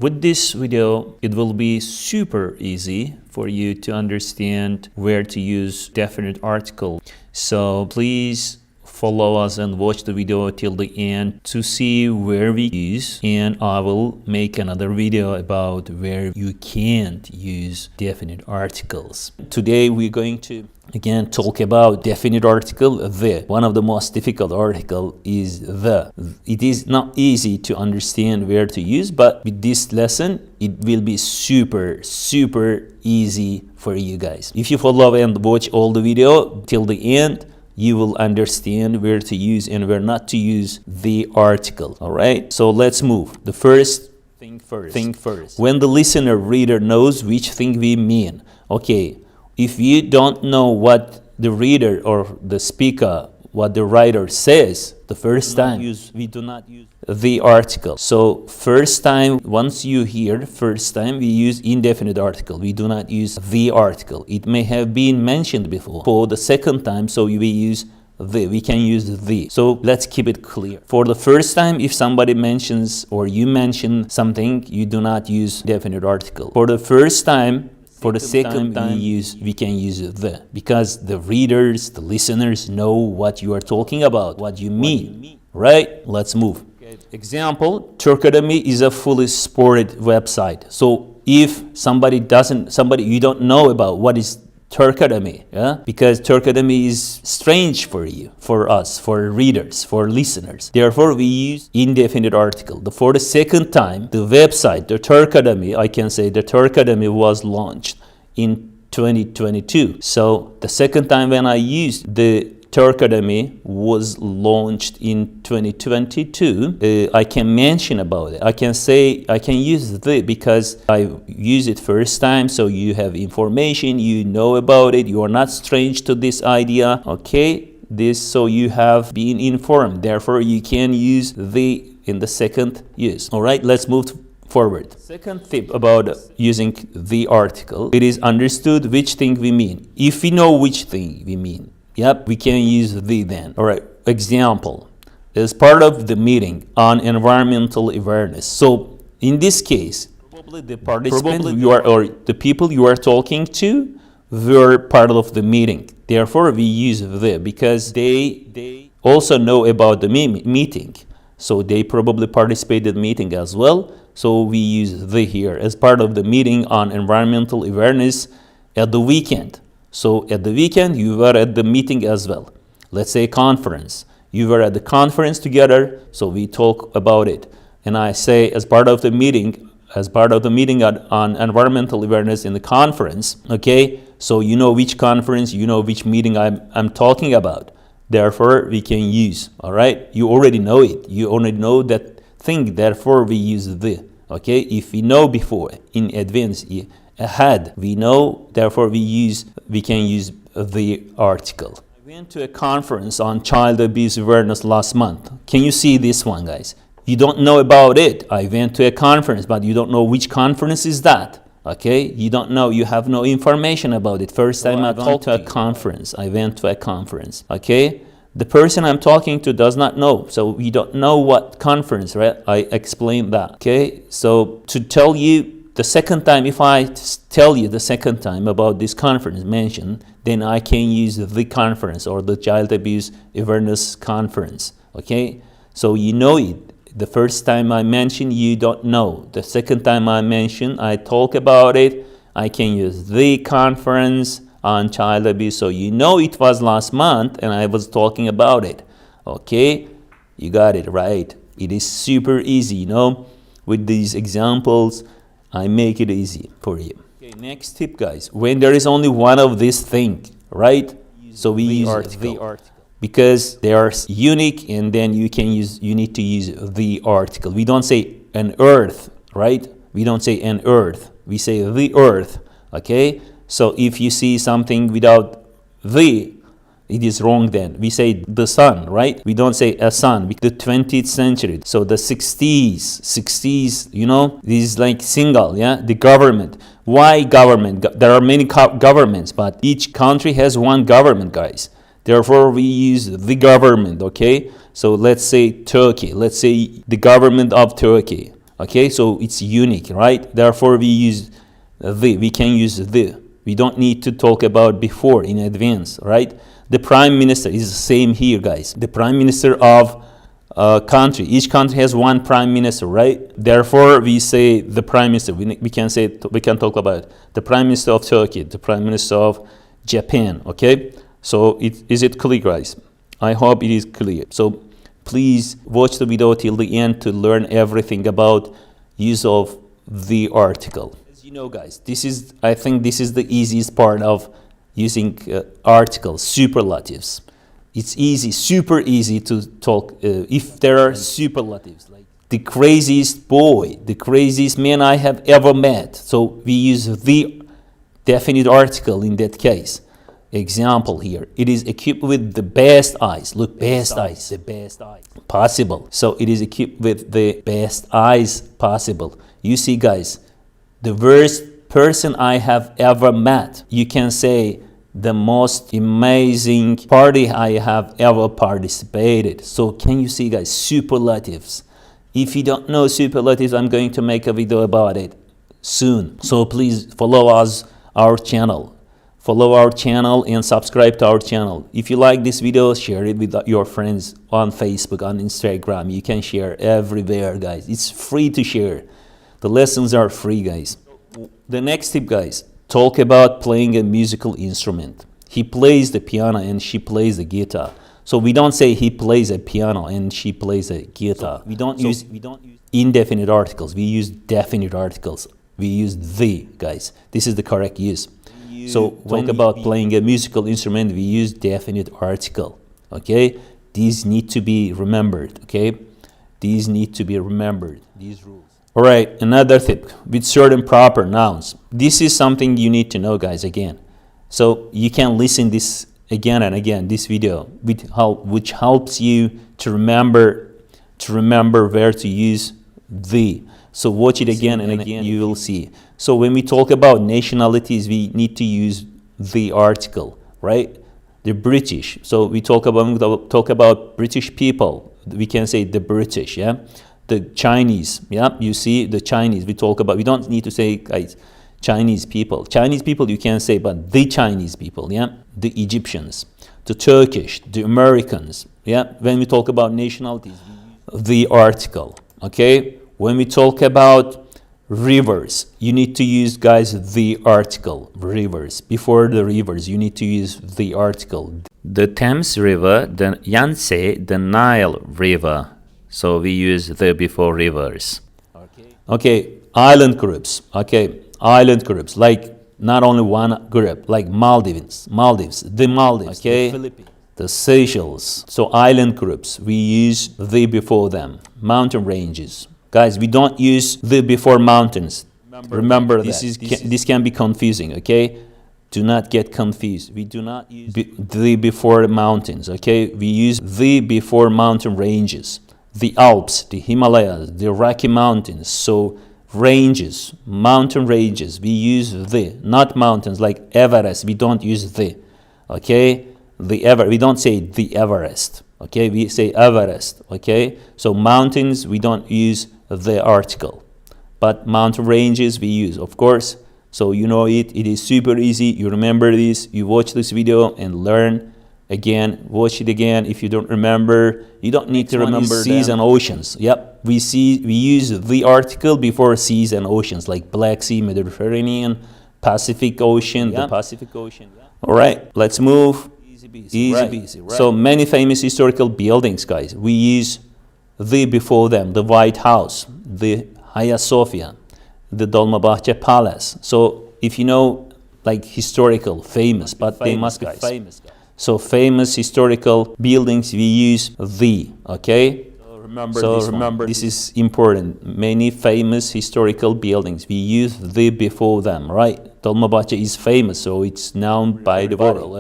With this video, it will be super easy for you to understand where to use definite article. So please follow us and watch the video till the end to see where we use, and I will make another video about where you can't use definite articles. Today we're going to again talk about definite article the. One of the most difficult article is the. It is not easy to understand where to use, but with this lesson it will be super easy for you guys. If you follow and watch all the video till the end, you will understand where to use and where not to use the article. All right, so let's move. The first thing first. When the listener reader knows which thing we mean. Okay, if you don't know what the reader or the speaker, what the writer says the first time, we do not use the article. So first time, once you hear first time, we use indefinite article. We do not use the article. It may have been mentioned before. For the second time, so we use the. We can use the. So let's keep it clear. For the first time, if somebody mentions or you mention something, you do not use definite article. For the first time, for the second time, we can use the, because the readers, the listeners know what you are talking about, what you mean, right? Let's move. Okay. Example, Turkademy is a fully supported website. So if somebody you don't know about what is Turkademy, yeah? Because Turkademy is strange for you, for us, for readers, for listeners. Therefore, we use indefinite article. For the second time, the website, the Turkademy, I can say the Turkademy was launched in 2022. So the second time when I used the Turkademy was launched in 2022, I can mention about it. I can say, I can use the because I use it first time, so you have information, you know about it, you are not strange to this idea, okay? So you have been informed, therefore you can use the in the second use. All right, let's move forward. Second tip about using the article, it is understood which thing we mean. If we know which thing we mean, yep, we can use the then. All right, example, as part of the meeting on environmental awareness. So in this case, probably the participant or the people you are talking to were part of the meeting. Therefore, we use the because they also know about the meeting. So they probably participated in the meeting as well. So we use the here as part of the meeting on environmental awareness at the weekend. So at the weekend, you were at the meeting as well. Let's say conference. You were at the conference together, so we talk about it. And I say as part of the meeting on environmental awareness in the conference, okay? So you know which conference, you know which meeting I'm talking about. Therefore, we can use, all right? You already know it. You already know that thing, therefore we use the, okay? If we know before, in advance, ahead, we know, therefore we can use the article. I went to a conference on child abuse awareness last month. Can you see this one, guys? You don't know about it. I went to a conference, but you don't know which conference is that, okay? You don't know, you have no information about it. First time I went to a conference, I went to a conference, okay? The person I'm talking to does not know, so we don't know what conference, right? I explained that, okay? So to tell you the second time, if I tell you the second time about this conference mentioned, then I can use the conference or the child abuse awareness conference, okay? So you know it. The first time I mention, you don't know. The second time I mention, I talk about it, I can use the conference on child abuse. So you know it was last month and I was talking about it, okay? You got it right. It is super easy, you know? With these examples, I make it easy for you. Okay, next tip, guys. When there is only one of this thing, right? So we use the article because they are unique, and then you need to use the article. We don't say an earth, right? We don't say an earth. We say the earth, okay? So if you see something without the, it is wrong then. We say the sun, right? We don't say a sun. The 20th century. So the 60s, you know, this is like single, yeah? The government. Why government? There are many governments, but each country has one government, guys. Therefore, we use the government, okay? So let's say Turkey. Let's say the government of Turkey. Okay, so it's unique, right? Therefore, we use the. We can use the. We don't need to talk about before in advance, right? The prime minister is the same here, guys. The prime minister of country. Each country has one prime minister, right? Therefore, we say the prime minister. We can say, we can talk about the prime minister of Turkey, the prime minister of Japan. Okay, so is it clear, guys? I hope it is clear. So please watch the video till the end to learn everything about use of the article. As you know, guys, I think this is the easiest part of using articles, superlatives. It's easy, super easy to talk if there are superlatives like the craziest boy, the craziest man I have ever met. So we use the definite article in that case. Example here, it is equipped with the best eyes. Look, best eyes, the best eyes possible. So it is equipped with the best eyes possible. You see, guys, the worst person I have ever met. You can say the most amazing party I have ever participated. So can you see, guys, superlatives? If you don't know superlatives, I'm going to make a video about it soon. So please follow our channel. Follow our channel and subscribe to our channel. If you like this video, share it with your friends on Facebook, on Instagram. You can share everywhere, guys. It's free to share. The lessons are free, guys. The next tip, guys, talk about playing a musical instrument. He plays the piano and she plays the guitar. So we don't say he plays a piano and she plays a guitar. We don't use indefinite articles. We use definite articles. We use the, guys. This is the correct use. So when about playing a musical instrument, we use definite article. Okay, these need to be remembered. Okay, these need to be remembered. These rules. All right, another tip with certain proper nouns. This is something you need to know, guys. Again, so you can listen this again and again. This video, which helps you to remember where to use the. So watch it again and again, you will see. So when we talk about nationalities, we need to use the article, right? The British. So we talk about British people. We can say the British, yeah? The Chinese, yeah? You see, the Chinese, we don't need to say, guys, Chinese people. Chinese people you can say, but the Chinese people, yeah? The Egyptians, the Turkish, the Americans, yeah? When we talk about nationalities, the article, okay? When we talk about rivers, you need to use, guys, the article, rivers. Before the rivers, you need to use the article. The Thames River, the Yangtze, the Nile River. So we use the before rivers. Okay, island groups. Okay, island groups, like not only one group, like Maldives, the Maldives, okay? The Seychelles. So island groups, we use the before them. Mountain ranges. Guys, we don't use the before mountains. Remember that. This can be confusing, okay? Do not get confused. We do not use the before mountains, okay? We use the before mountain ranges. The Alps, the Himalayas, the Rocky Mountains. So ranges, mountain ranges, we use the, not mountains like Everest. We don't use the, okay? We don't say the Everest, okay? We say Everest, okay? So mountains, we don't use the article, but mountain ranges we use, of course. So you know it is super easy. You remember this, you watch this video and learn again, watch it again. If you don't remember, you don't need to remember seas and oceans. Yep, we use the article before seas and oceans, like Black Sea, Mediterranean, Pacific Ocean, the Pacific Ocean. All right, let's move. Easy peasy, right. So many famous historical buildings, guys, we use the before them. The White House, the Hagia Sophia, the Dolmabahce Palace. So if you know, like historical, famous, but they must be famous. So famous historical buildings, we use the, okay? Remember this is important. Many famous historical buildings, we use the before them, right? Dolmabahce is famous, so it's known by the world.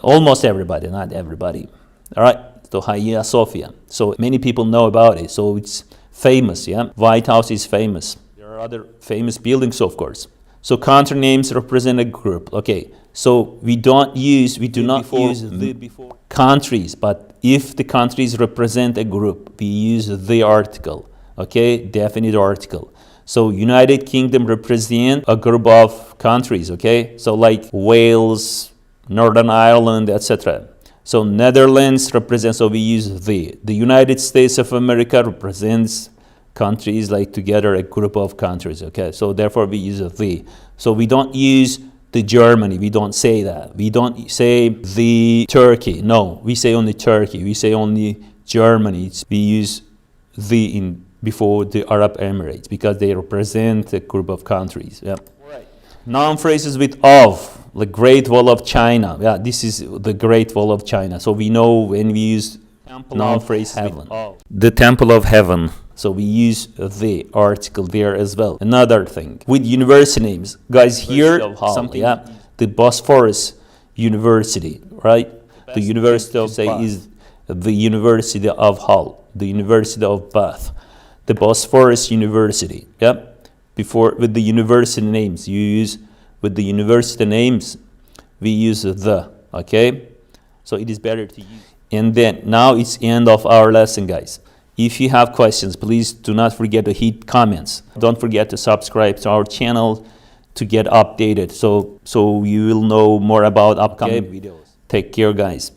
Almost everybody, not everybody. All right, so Hagia Sophia. So many people know about it, so it's famous, yeah? White House is famous. There are other famous buildings, of course. So country names represent a group, okay? So we do not use the before countries, but if the countries represent a group, we use the article. okay, definite article. So United Kingdom represent a group of countries, okay? So like Wales, Northern Ireland, etc. So Netherlands represents, so we use the. The United States of America represents countries, like together a group of countries, okay? So therefore we use the. So we don't use the Germany, we don't say that. We don't say the Turkey, no, we say only Turkey, we say only Germany. We use the in before the Arab Emirates because they represent a group of countries. Yeah. Right. Noun phrases with of, the Great Wall of China. Yeah, this is the Great Wall of China. So we know when we use noun phrases with of. The Temple of Heaven. So we use the article there as well. Another thing with university names, guys. Here something. Yeah, the Bosphorus University, right? The University of say is the University of Hull, the University of Bath, the Bosphorus University. Yep. Before with the university names, you use with the university names, we use the. Okay. So it is better to use. And then now it's end of our lesson, guys. If you have questions, please do not forget to hit comments. Don't forget to subscribe to our channel to get updated, so you will know more about upcoming videos. Take care, guys.